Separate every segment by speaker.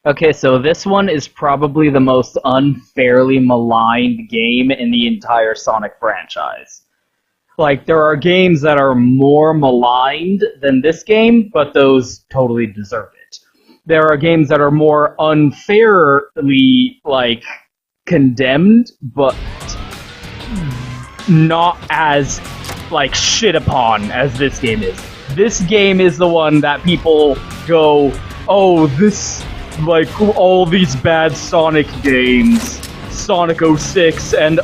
Speaker 1: Okay, so this one is probably the most unfairly maligned game in the entire Sonic franchise. Like, there are games that are more maligned than this game, but those totally deserve it. There are games that are more unfairly, like, condemned, but not as, like, shit upon as this game is. This game is the one that people go, oh, this, like, all these bad Sonic games, Sonic 06 and,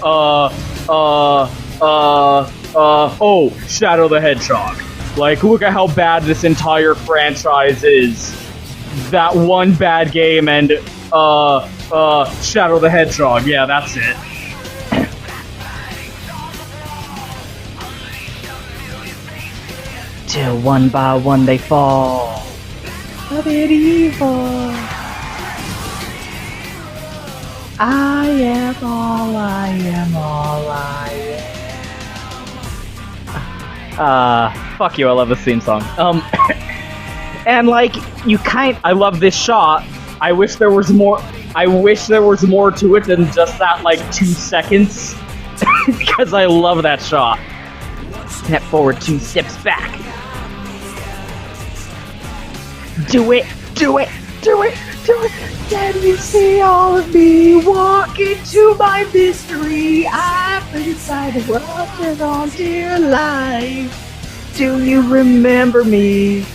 Speaker 1: Shadow the Hedgehog. Like, look at how bad this entire franchise is. That one bad game and, Shadow the Hedgehog. Yeah, that's it. Till one by one they fall. But it evil. I am all I am, all I am. Fuck you, I love this theme song. And like, I love this shot. I wish there was more to it than just that, like, 2 seconds. Because I love that shot. Step forward, 2 steps back. Do it, do it, do it, do it. Can you see all of me walk into my mystery? I've been inside the world and on dear life. Do you remember me?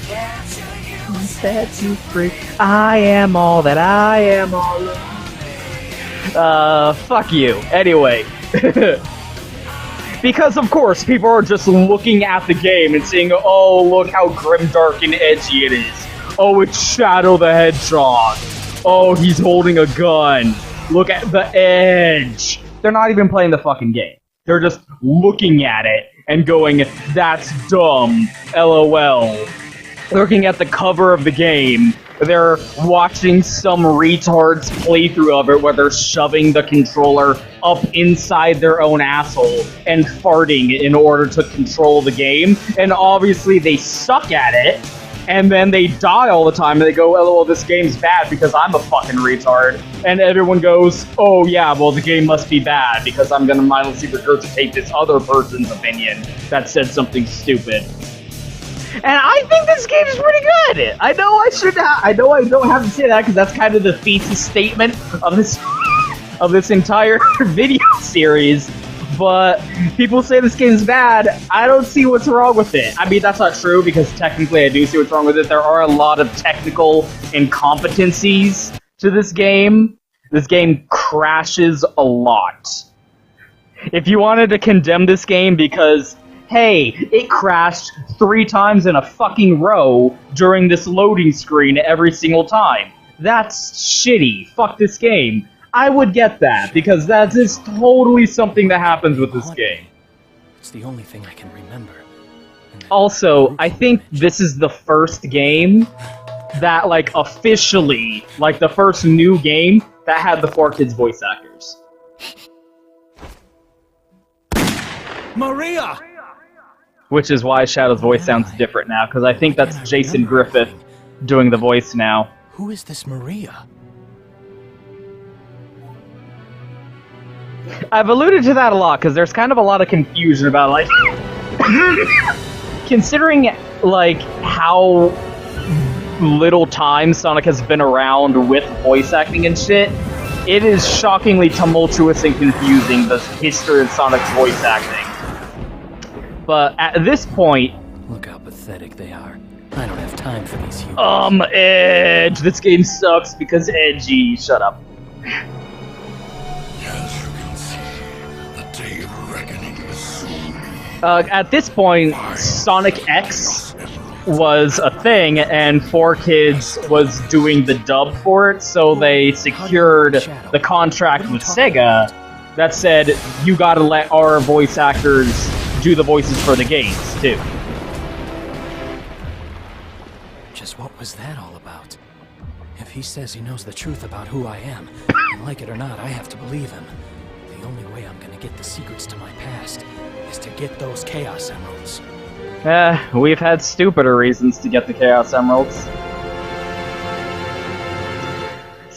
Speaker 1: Set you free. I am all that I am all of. Fuck you. Anyway. Because, of course, people are just looking at the game and saying, oh, look how grimdark and edgy it is. Oh, it's Shadow the Hedgehog. Oh, he's holding a gun. Look at the edge. They're not even playing the fucking game. They're just looking at it and going, that's dumb. LOL. Looking at the cover of the game, they're watching some retard's playthrough of it where they're shoving the controller up inside their own asshole and farting in order to control the game. And obviously they suck at it. And then they die all the time, and they go, LOL, this game's bad because I'm a fucking retard. And everyone goes, oh yeah, well the game must be bad because I'm gonna mindlessly regurgitate this other person's opinion that said something stupid. And I think this game is pretty good! I know I don't have to say that because that's kind of the thesis statement of this entire video series. But people say this game's bad. I don't see what's wrong with it. I mean, that's not true, because technically I do see what's wrong with it. There are a lot of technical incompetencies to this game. This game crashes a lot. If you wanted to condemn this game because, hey, it crashed 3 times in a fucking row during this loading screen every single time, that's shitty. Fuck this game. I would get that, because that is totally something that happens with this game.
Speaker 2: It's the only thing I can remember.
Speaker 1: Also, I think this is the first game that, like, officially, like, the first new game that had the 4 kids voice actors.
Speaker 2: Maria!
Speaker 1: Which is why Shadow's voice sounds different now, because I think that's Jason Griffith doing the voice now.
Speaker 2: Who is this Maria?
Speaker 1: I've alluded to that a lot, because there's kind of a lot of confusion about, like... considering, like, how little time Sonic has been around with voice acting and shit, it is shockingly tumultuous and confusing, the history of Sonic's voice acting. But at this point...
Speaker 2: Look how pathetic they are. I don't have time for these humans.
Speaker 1: Edge! This game sucks because edgy. Shut up. At this point, Sonic X was a thing, and 4Kids was doing the dub for it, so they secured the contract with Sega that said, you gotta let our voice actors do the voices for the games, too.
Speaker 2: Just what was that all about? If he says he knows the truth about who I am, and like it or not, I have to believe him. The only way I'm gonna get the secrets to my past is to get those Chaos Emeralds.
Speaker 1: We've had stupider reasons to get the Chaos Emeralds.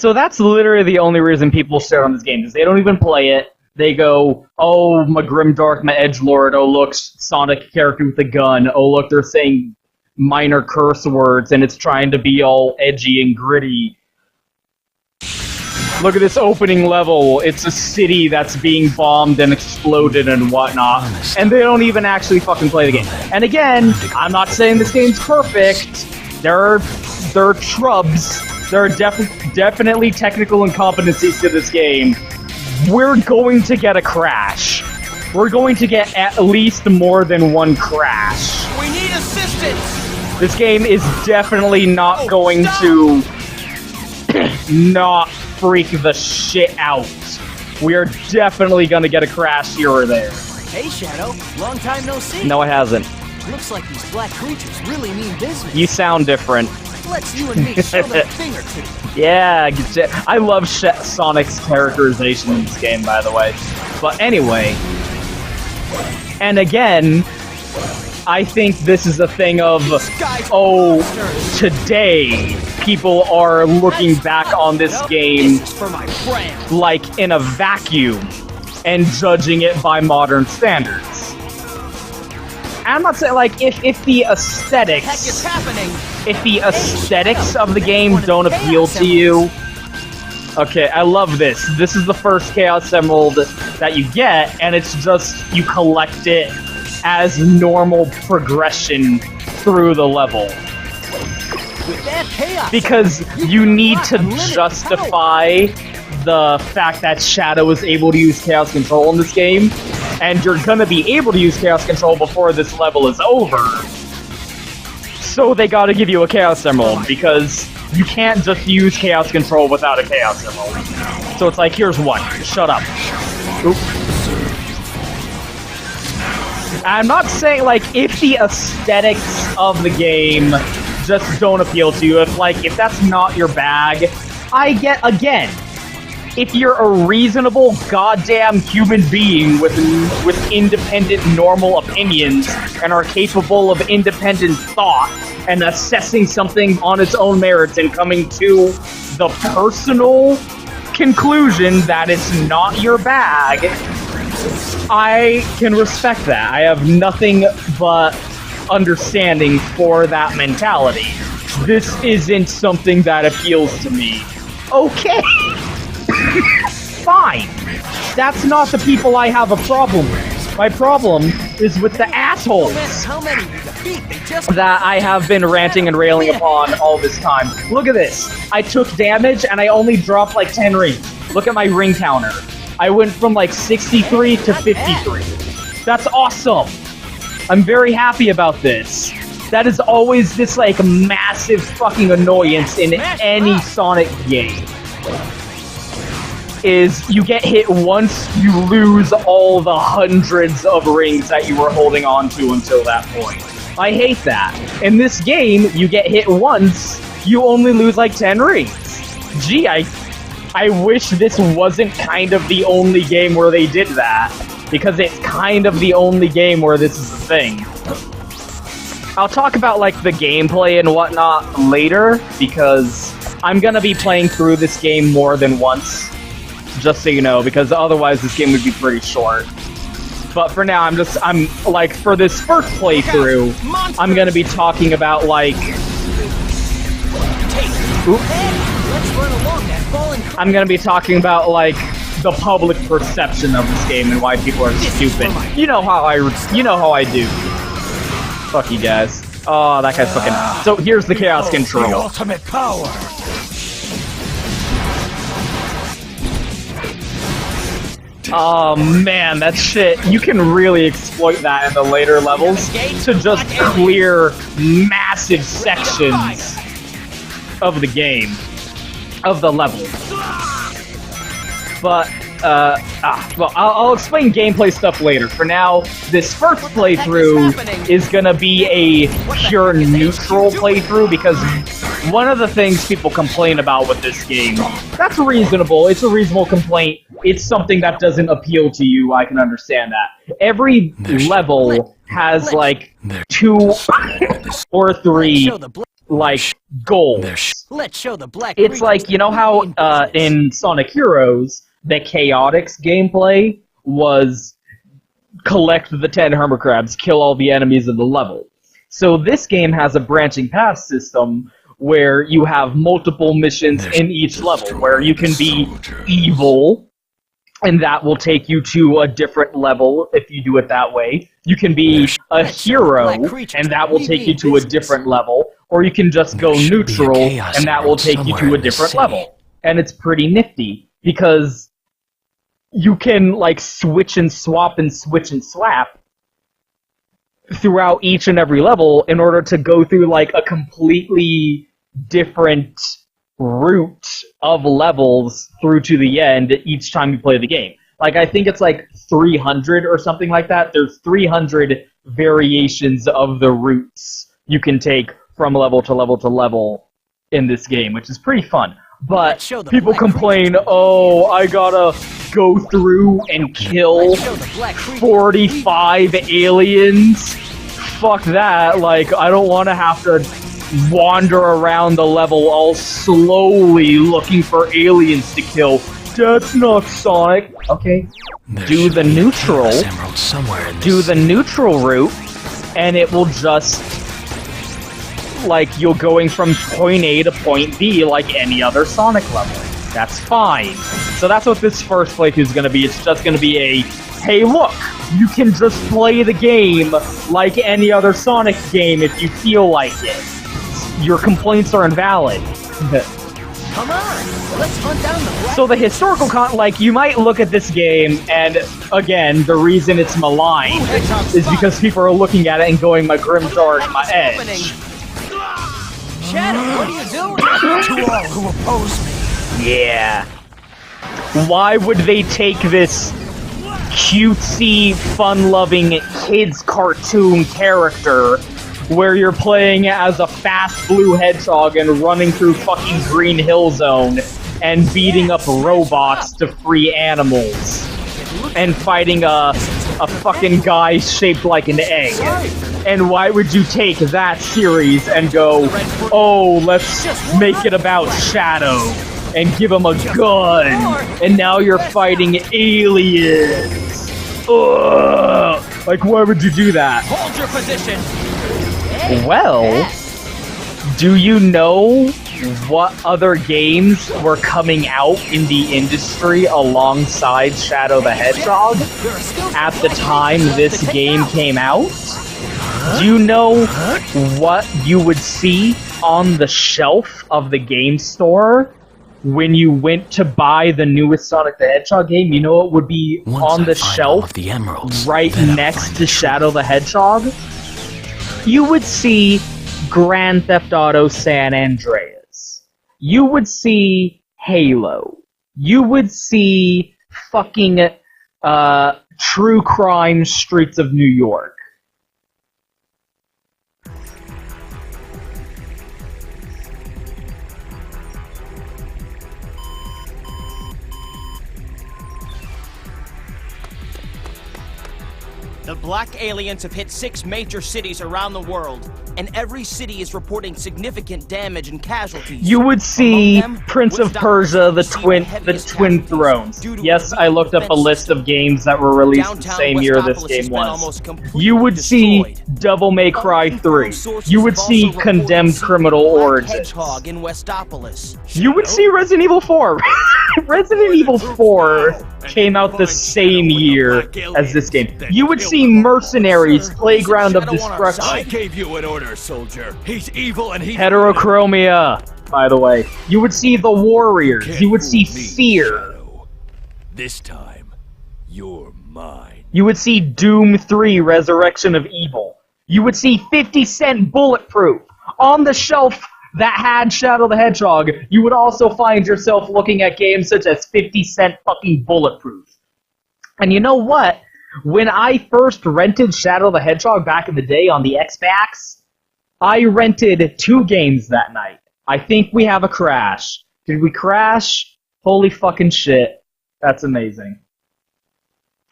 Speaker 1: So that's literally the only reason people shit on this game, because they don't even play it. They go, oh, my Grimdark, my Edgelord, oh, look, Sonic character with a gun, oh, look, they're saying minor curse words, and it's trying to be all edgy and gritty. Look at this opening level. It's a city that's being bombed and exploded and whatnot, and they don't even actually fucking play the game. And again, I'm not saying this game's perfect. There are trubs. There are definitely technical incompetencies to this game. We're going to get a crash. We're going to get at least more than one crash.
Speaker 3: We need assistance!
Speaker 1: This game is definitely not going to not freak the shit out. We are definitely going to get a crash here or there.
Speaker 3: Hey, Shadow. Long time no see.
Speaker 1: No, it hasn't.
Speaker 3: Looks like these black creatures really mean business.
Speaker 1: You sound different.
Speaker 3: Let's you and me show them a thing or two.
Speaker 1: Yeah, I love Sonic's characterization in this game, by the way. But anyway, and again, I think this is a thing of, oh, today people are looking back on this game like in a vacuum and judging it by modern standards. I'm not saying, like, if the aesthetics of the game don't appeal to you. Okay, I love this. This is the first Chaos Emerald that you get, and it's just, you collect it as normal progression through the level. Because you need to justify the fact that Shadow is able to use Chaos Control in this game, and you're gonna be able to use Chaos Control before this level is over. So they gotta give you a Chaos Emerald, because you can't just use Chaos Control without a Chaos Emerald. So it's like, here's one. Shut up. Oop. I'm not saying, like, if the aesthetics of the game just don't appeal to you, if that's not your bag, I get, again, if you're a reasonable goddamn human being with independent, normal opinions and are capable of independent thought and assessing something on its own merits and coming to the personal conclusion that it's not your bag, I can respect that. I have nothing but understanding for that mentality. This isn't something that appeals to me. Okay. Fine. That's not the people I have a problem with. My problem is with the assholes that I have been ranting and railing upon all this time. Look at this. I took damage and I only dropped like 10 rings. Look at my ring counter. I went from like 63 to 53. That's awesome. I'm very happy about this. That is always this like massive fucking annoyance in any Sonic game. Is you get hit once, you lose all the hundreds of rings that you were holding on to until that point. I hate that. In this game, you get hit once, you only lose like 10 rings. Gee, I wish this wasn't kind of the only game where they did that, because it's kind of the only game where this is a thing. I'll talk about like the gameplay and whatnot later, because I'm gonna be playing through this game more than once. Just so you know, because otherwise this game would be pretty short. But for now, I'm like, for this first playthrough, I'm gonna be talking about, like... I'm gonna be talking about, like, the public perception of this game and why people are stupid. You know how I do. Fuck you guys. Oh, that guy's fucking... So here's the Chaos Control.
Speaker 2: The ultimate power.
Speaker 1: Oh man, that shit, you can really exploit that in the later levels to just clear massive sections of the game, of the level. But, well, I'll explain gameplay stuff later. For now, this first playthrough is gonna be a pure neutral playthrough, because one of the things people complain about with this game, that's reasonable, it's a reasonable complaint, it's something that doesn't appeal to you, I can understand that. Every level has like 2 or 3 like goals.
Speaker 3: Let's show the black
Speaker 1: It's like, you know how in Sonic Heroes, the Chaotix gameplay was collect the 10 hermit crabs, kill all the enemies in the level. So this game has a branching path system where you have multiple missions in each level, where you can be evil, and that will take you to a different level if you do it that way. You can be a hero, and that will take you to a different level. Or you can just go neutral, and that will take you to a different level. And it's pretty nifty, because you can, like, switch and swap and switch and swap throughout each and every level in order to go through, like, a completely different route of levels through to the end each time you play the game. Like, I think it's like 300 or something like that. There's 300 variations of the routes you can take from level to level to level in this game, which is pretty fun. But people complain, oh, I gotta go through and kill 45 aliens. Fuck that. Like, I don't want to have to wander around the level all slowly looking for aliens to kill. That's not Sonic. Okay, do the neutral. Do the neutral route, and it will just, like, you're going from point A to point B like any other Sonic level. That's fine. So that's what this first playthrough is going to be. It's just going to be a, hey look, you can just play the game like any other Sonic game if you feel like it. Your complaints are invalid.
Speaker 3: Come on, let's hunt down the black.
Speaker 1: So the historical like, you might look at this game, and again, the reason it's maligned is because people are looking at it and going, my Grimdark, my Edge.
Speaker 3: Shadow, what are you doing?
Speaker 2: To all who oppose me.
Speaker 1: Yeah. Why would they take this cutesy, fun-loving kids cartoon character where you're playing as a fast blue hedgehog and running through fucking Green Hill Zone and beating up robots to free animals and fighting a fucking guy shaped like an egg? And why would you take that series and go, oh, let's make it about Shadow and give him a gun, and now you're fighting aliens? Ugh! Like, why would you do that?
Speaker 3: Hold your position.
Speaker 1: Well, do you know what other games were coming out in the industry alongside Shadow the Hedgehog at the time this game came out? Do you know what you would see on the shelf of the game store when you went to buy the newest Sonic the Hedgehog game? You know what would be on the shelf right next to Shadow the Hedgehog? You would see Grand Theft Auto San Andreas. You would see Halo. You would see fucking True Crime Streets of New York.
Speaker 3: The black aliens have hit 6 major cities around the world, and every city is reporting significant damage and casualties.
Speaker 1: You would see Prince of Persia, the Twin Thrones. Yes, I looked up a list of games that were released the same year this game was. You would see Devil May Cry 3. You would see Condemned Criminal Origins.
Speaker 3: Hedgehog in Westopolis.
Speaker 1: You would see Resident Evil 4. Resident Evil 4 came out the same year as this game. You would see Mercenaries, Playground of Destruction.
Speaker 4: I gave you an order, soldier. He's evil and he's
Speaker 1: Heterochromia, by the way. You would see The Warriors. You would see Fear.
Speaker 4: This time, you're mine.
Speaker 1: You would see Doom 3, Resurrection of Evil. You would see 50 Cent Bulletproof. On the shelf that had Shadow the Hedgehog, you would also find yourself looking at games such as 50 Cent fucking Bulletproof. And you know what? When I first rented Shadow the Hedgehog back in the day on the Xbox, I rented 2 games that night. I think we have a crash. Did we crash? Holy fucking shit. That's amazing.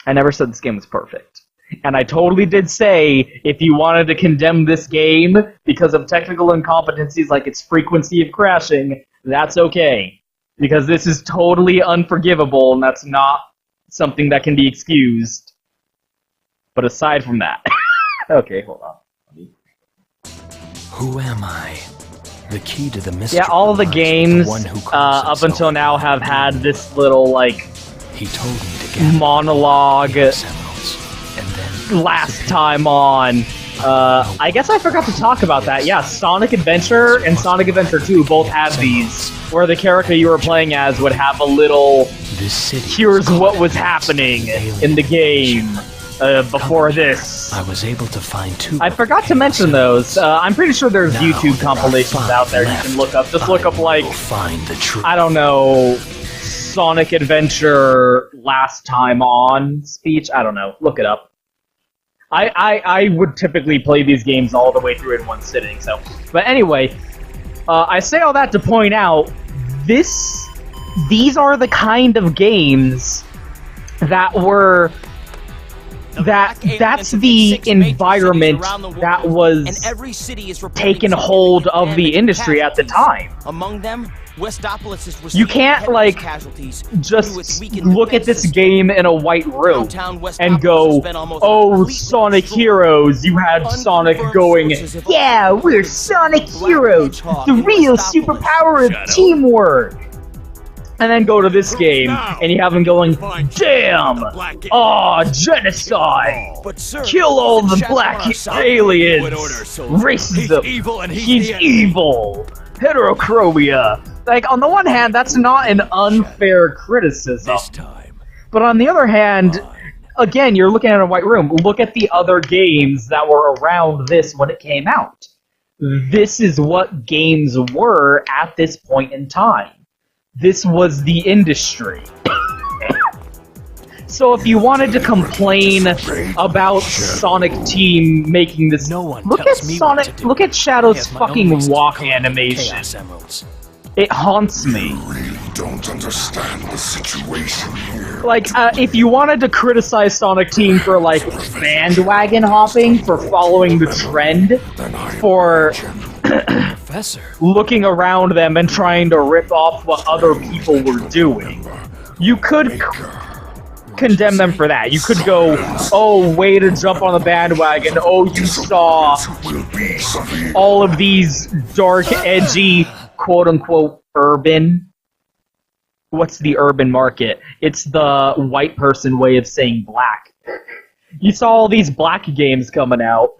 Speaker 1: I never said this game was perfect. And I totally did say, if you wanted to condemn this game because of technical incompetencies like its frequency of crashing, that's okay. Because this is totally unforgivable, and that's not something that can be excused. But aside from that... okay, hold on.
Speaker 2: Who am I? The key to the mystery.
Speaker 1: Yeah, all of the games up until now have had this little, like,
Speaker 2: he told me to get
Speaker 1: monologue
Speaker 2: and then
Speaker 1: last time on. I guess I forgot to talk about that. Yeah, Sonic Adventure and Sonic Adventure 2 both had these, where the character you were playing as would have a little, here's what was happening in the game before this.
Speaker 2: I was able to find two.
Speaker 1: I forgot to mention those. I'm pretty sure there's YouTube compilations out there you can look up. Just look up, like, I don't know, Sonic Adventure last time on speech. I don't know. Look it up. I would typically play these games all the way through in one sitting, so... But anyway, I say all that to point out, these are the kind of games that were... That's the environment that was taken hold of the industry at the time.
Speaker 3: Among them, Westopolis is
Speaker 1: you can't, like, just look at this game in a white room and go, oh, Sonic Heroes, you had Sonic going, yeah, we're Sonic Heroes, the real superpower of teamwork. And then go to this game, and you have him going, damn! Aw, genocide! Kill all the black aliens! Racism! He's evil! Heterochromia! Like, on the one hand, that's not an unfair criticism. But on the other hand, again, you're looking at a white room. Look at the other games that were around this when it came out. This is what games were at this point in time. This was the industry. So if you wanted to complain about Sonic Team making this, look at Shadow's fucking walk animation. It haunts me.
Speaker 5: You really don't understand the situation here.
Speaker 1: Like, if you wanted to criticize Sonic Team for, like, bandwagon hopping, for following the trend, for looking around them and trying to rip off what other people were doing, you could condemn them for that. You could go, oh, way to jump on the bandwagon, oh, you saw all of these dark, edgy, quote-unquote, urban... What's the urban market? It's the white person way of saying black. You saw all these black games coming out,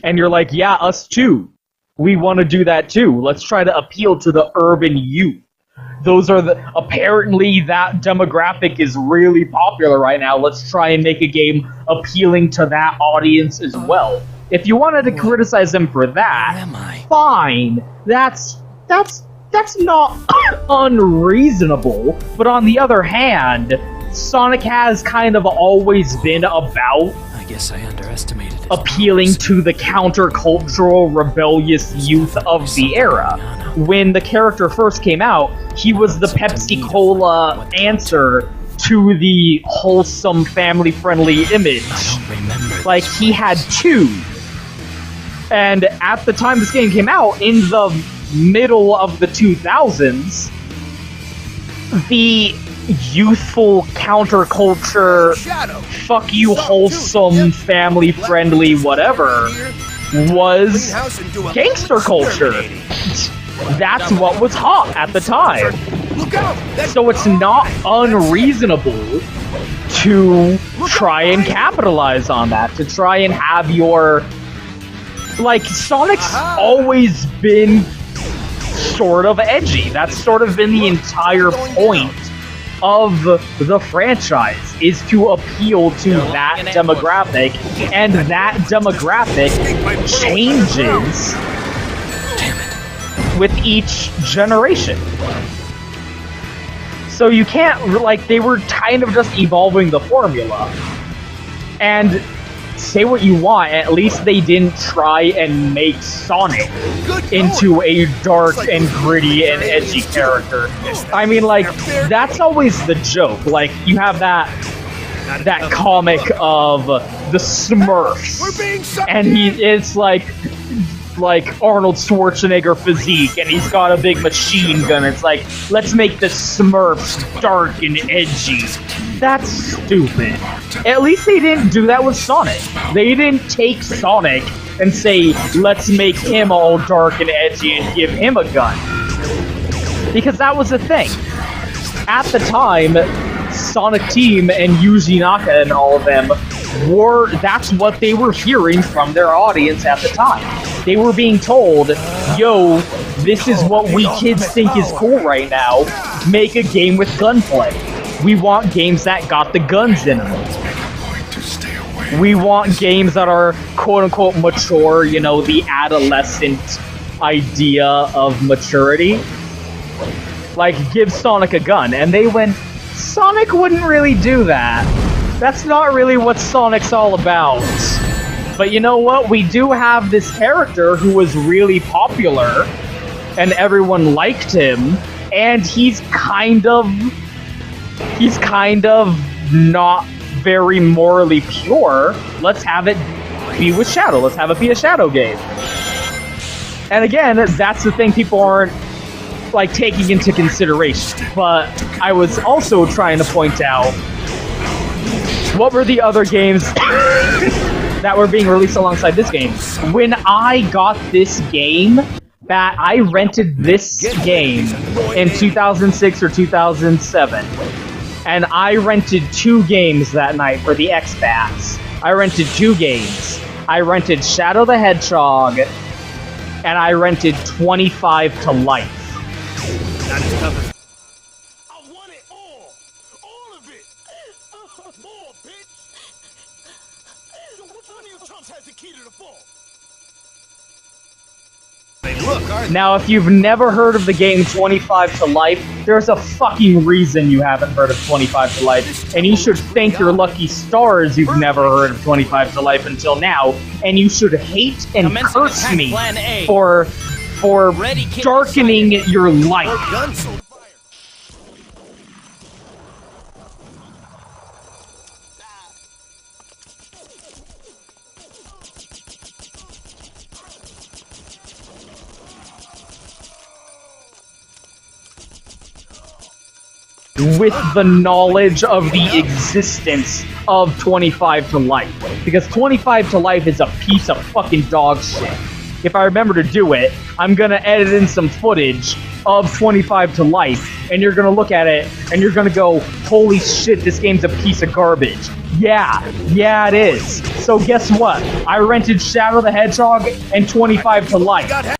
Speaker 1: and you're like, yeah, us too. We want to do that too. Let's try to appeal to the urban youth. Those are apparently that demographic is really popular right now. Let's try and make a game appealing to that audience as well. If you wanted to criticize them for that, fine. That's not unreasonable. But on the other hand, Sonic has kind of always been about
Speaker 2: guess I underestimated it.
Speaker 1: Appealing to the countercultural, rebellious youth of the era. When the character first came out, he was the Pepsi-Cola answer to the wholesome, family-friendly image. Like, he had two. And at the time this game came out, in the middle of the 2000s, the youthful counterculture, fuck you, wholesome, family-friendly, whatever, was gangster culture. That's what was hot at the time. So it's not unreasonable to try and capitalize on that, to try and have your... Like, Sonic's always been sort of edgy. That's sort of been the entire point of the franchise, is to appeal to that demographic, and that demographic changes with each generation. So you can't, like, they were kind of just evolving the formula. And say what you want, at least they didn't try and make Sonic into a dark and gritty and edgy character. I mean, like, that's always the joke. Like, you have that that comic of the Smurfs, and it's like Arnold Schwarzenegger physique, and he's got a big machine gun. It's like, let's make the Smurfs dark and edgy. That's stupid. At least they didn't do that with Sonic. They didn't take Sonic and say, let's make him all dark and edgy and give him a gun. Because that was the thing. At the time, Sonic Team and Yuji Naka and all of them that's what they were hearing from their audience at the time. They were being told, yo, this is what we kids think is cool right now. Make a game with gunplay. We want games that got the guns in them. We want games that are quote-unquote mature, you know, the adolescent idea of maturity. Like, give Sonic a gun. And they went, Sonic wouldn't really do that. That's not really what Sonic's all about. But you know what? We do have this character who was really popular, and everyone liked him, and he's kind of not very morally pure. Let's have it be with Shadow. Let's have it be a Shadow game. And again, that's the thing people aren't like taking into consideration. But I was also trying to point out, what were the other games that were being released alongside this game? When I got this game, I rented this game in 2006 or 2007. And I rented 2 games that night for the Xbox. I rented 2 games. I rented Shadow the Hedgehog, and I rented 25 to Life.
Speaker 4: That is covered.
Speaker 1: Now, if you've never heard of the game 25 to Life, there's a fucking reason you haven't heard of 25 to Life, and you should thank your lucky stars you've never heard of 25 to Life until now, and you should hate and curse me for darkening your life. With the knowledge of the existence of 25 to Life. Because 25 to Life is a piece of fucking dog shit. If I remember to do it, I'm gonna edit in some footage of 25 to Life, and you're gonna look at it, and you're gonna go, holy shit, this game's a piece of garbage. Yeah, it is. So guess what? I rented Shadow the Hedgehog and 25 to Life.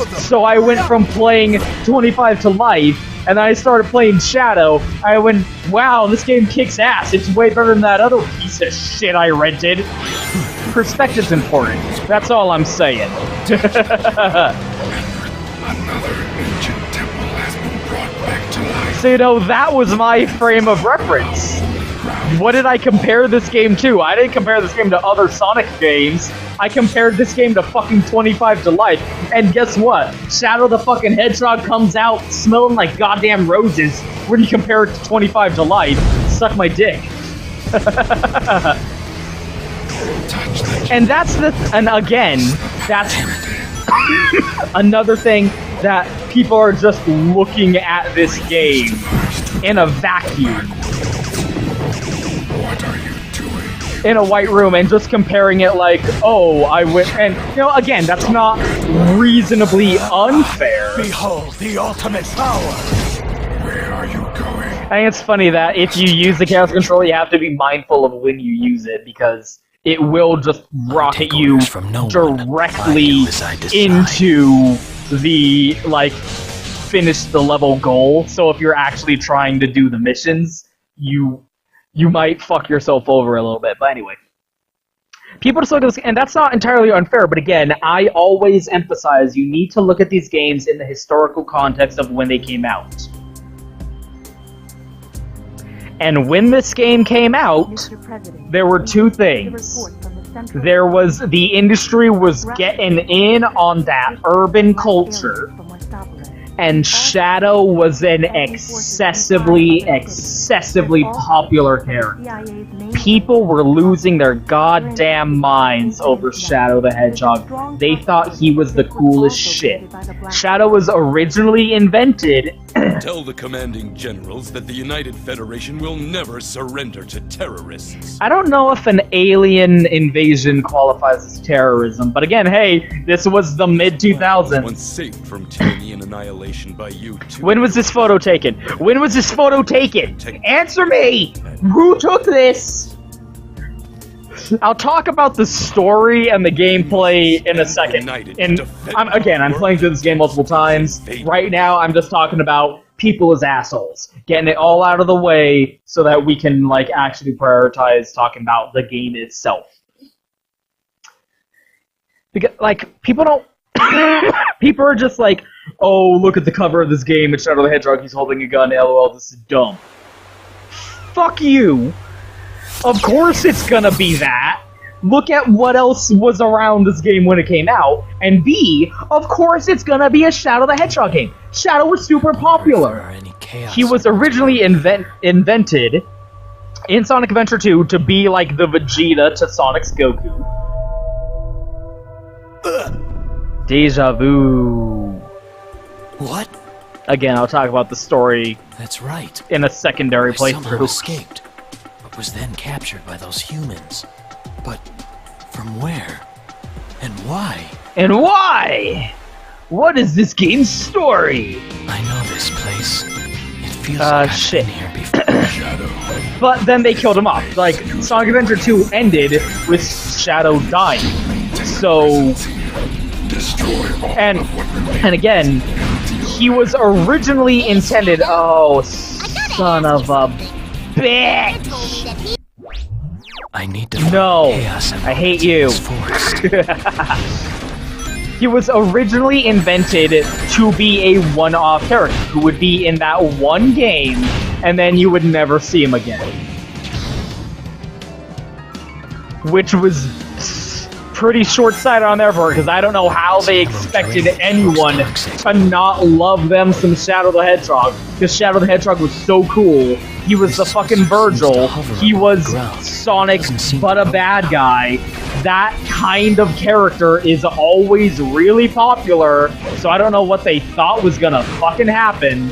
Speaker 1: So I went from playing 25 to Life, and then I started playing Shadow. I went, wow, this game kicks ass. It's way better than that other piece of shit I rented. Perspective's important. That's all I'm saying.
Speaker 5: Another ancient temple has been brought back to life.
Speaker 1: So, you know, that was my frame of reference. What did I compare this game to? I didn't compare this game to other Sonic games. I compared this game to fucking 25 to Life. And guess what? Shadow the fucking Hedgehog comes out smelling like goddamn roses when you compare it to 25 to Life. Suck my dick. And that's and again, that's another thing that people are just looking at this game in a vacuum.
Speaker 5: What are you doing?
Speaker 1: In a white room and just comparing it like, oh, I went, and, you know, again, that's not reasonably unfair.
Speaker 4: Behold the ultimate power!
Speaker 5: Where are you going?
Speaker 1: I think it's funny that if you use the Chaos Control, you have to be mindful of when you use it, because it will just rocket you directly into the, like, finish the level goal. So if you're actually trying to do the missions, you might fuck yourself over a little bit. But anyway. People just look at this, and that's not entirely unfair, but again, I always emphasize you need to look at these games in the historical context of when they came out. And when this game came out, there were two things. There was the industry was getting in on that urban culture, and Shadow was an excessively popular character. People were losing their goddamn minds over Shadow the Hedgehog. They thought he was the coolest shit. Shadow was originally invented...
Speaker 5: Tell the commanding generals that the United Federation will never surrender to terrorists.
Speaker 1: I don't know if an alien invasion qualifies as terrorism, but again, hey, this was the mid-2000s.
Speaker 5: Once saved from tyranny and annihilation by you too.
Speaker 1: When was this photo taken? When was this photo taken? Answer me! Who took this? I'll talk about the story and the gameplay in a second. And I'm playing through this game multiple times. Right now, I'm just talking about people as assholes. Getting it all out of the way so that we can, like, actually prioritize talking about the game itself. Because, like, people don't... people are just like, oh, look at the cover of this game, it's Shadow the Hedgehog, he's holding a gun, lol, this is dumb. Fuck you! Of course it's gonna be that! Look at what else was around this game when it came out, and B, of course it's gonna be a Shadow the Hedgehog game. Shadow was super popular. He was originally invented in Sonic Adventure 2 to be like the Vegeta to Sonic's Goku. Deja vu.
Speaker 2: What?
Speaker 1: Again, I'll talk about the story.
Speaker 2: That's right.
Speaker 1: In a secondary
Speaker 2: I somehow
Speaker 1: playthrough.
Speaker 2: Escaped, but was then captured by those humans. But from where? And why?
Speaker 1: And why? What is this game's story?
Speaker 2: I know this place. It feels like I've been here before.
Speaker 1: But then they killed him off. Like, Sonic Adventure 2 ended with Shadow dying. So... And again, he was originally intended... Oh, son of a bitch!
Speaker 2: I need to
Speaker 1: No,
Speaker 2: chaos
Speaker 1: I hate you. He was originally invented to be a one-off character who would be in that one game, and then you would never see him again. Which was pretty short-sighted on their part, because I don't know how they expected anyone to not love them some Shadow the Hedgehog, because Shadow the Hedgehog was so cool. He was the fucking Virgil. He was Sonic, but a bad guy. That kind of character is always really popular, so I don't know what they thought was gonna fucking happen.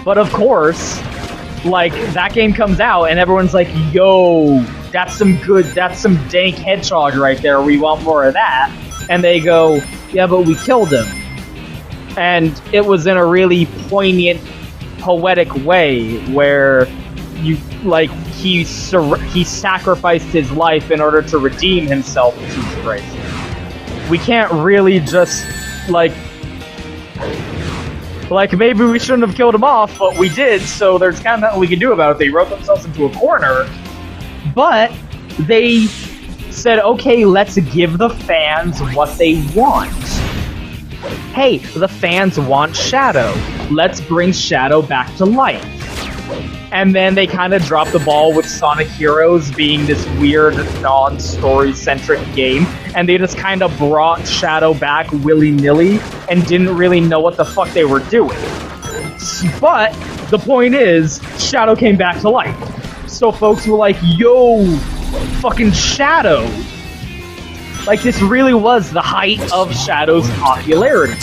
Speaker 1: But of course, like, that game comes out and everyone's like, yo, that's some dank Hedgehog right there, we want more of that. And they go, yeah, but we killed him. And it was in a really poignant, poetic way where you, like, he sacrificed his life in order to redeem himself, Jesus Christ. We can't really just, like, maybe we shouldn't have killed him off, but we did, so there's kind of nothing we can do about it. They wrote themselves into a corner, but they said, okay, let's give the fans what they want. Hey, the fans want Shadow. Let's bring Shadow back to life. And then they kind of dropped the ball with Sonic Heroes being this weird, non-story-centric game, and they just kind of brought Shadow back willy-nilly and didn't really know what the fuck they were doing. But the point is, Shadow came back to life. So folks were like, yo, fucking Shadow. Like, this really was the height of Shadow's popularity.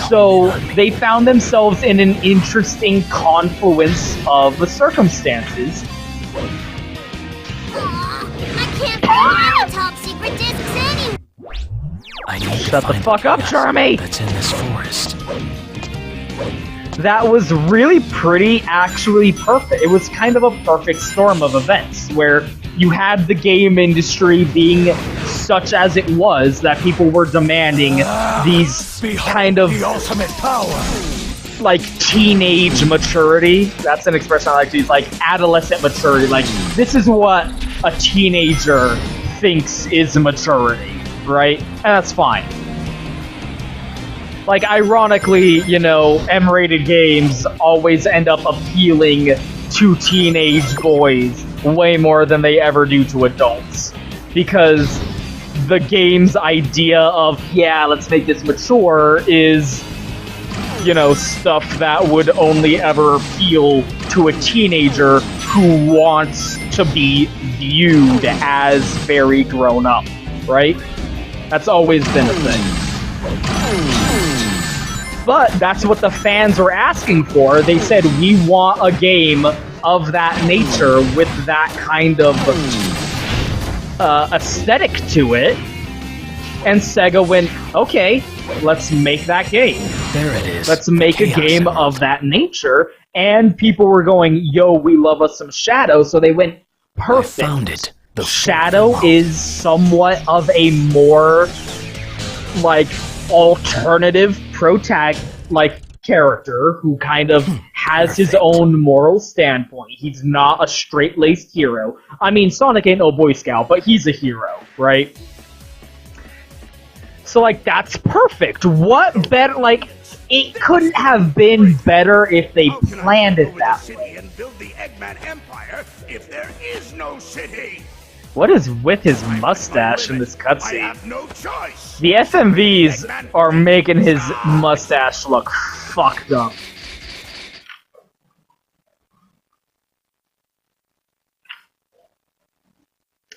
Speaker 1: So they found themselves in an interesting confluence of the circumstances.
Speaker 6: I can't find the top secret discs anywhere.
Speaker 2: I need
Speaker 1: Shut the fuck up, Charmy!
Speaker 2: That's in this forest.
Speaker 1: that was really pretty, actually perfect. It was kind of a perfect storm of events where you had the game industry being such as it was that people were demanding these kind of
Speaker 2: the ultimate power.
Speaker 1: like teenage maturity. That's an expression I like to use, like adolescent maturity. Like, this is what a teenager thinks is maturity, right? And that's fine. Like, ironically, you know, M-rated games always end up appealing to teenage boys way more than they ever do to adults. Because the game's idea of, yeah, let's make this mature is, you know, stuff that would only ever appeal to a teenager who wants to be viewed as very grown up, right? That's always been a thing. But that's what the fans were asking for. They said, we want a game of that nature with that kind of aesthetic to it. And Sega went, okay, let's make that game.
Speaker 2: There it is.
Speaker 1: Let's make a game of that nature. And people were going, yo, we love us some Shadow. So they went, perfect.
Speaker 2: I found it. The
Speaker 1: Shadow is somewhat of a more, like, alternative like character who kind of has his own moral standpoint. He's not a straight-laced hero. I mean, Sonic ain't no Boy Scout, but he's a hero, right? So, like, that's perfect. What better, like, it couldn't have been better if they planned it that way.
Speaker 4: And build the Eggman Empire if there is no city.
Speaker 1: What is with his mustache in this
Speaker 4: I
Speaker 1: cutscene?
Speaker 4: have no choice.
Speaker 1: The FMVs are making his mustache look fucked up.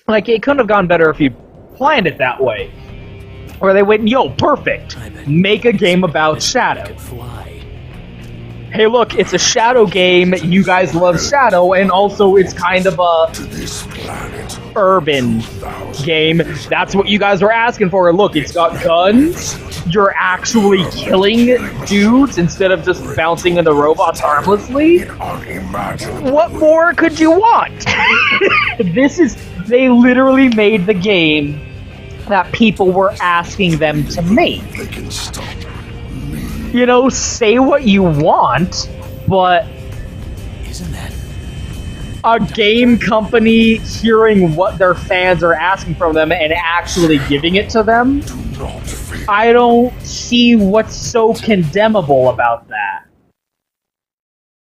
Speaker 1: Like, it couldn't have gone better if you planned it that way. Where they went, yo, perfect! Make a game about Shadow. Hey look, it's a Shadow game, you guys love Shadow, and also it's kind of a urban game. That's what you guys were asking for. Look, it's got guns, you're actually killing dudes instead of just bouncing into robots harmlessly. What more could you want? They literally made the game that people were asking them to make. You know, say what you want, but
Speaker 2: Isn't that
Speaker 1: a game company hearing what their fans are asking from them and actually giving it to them, I don't see what's so condemnable about that.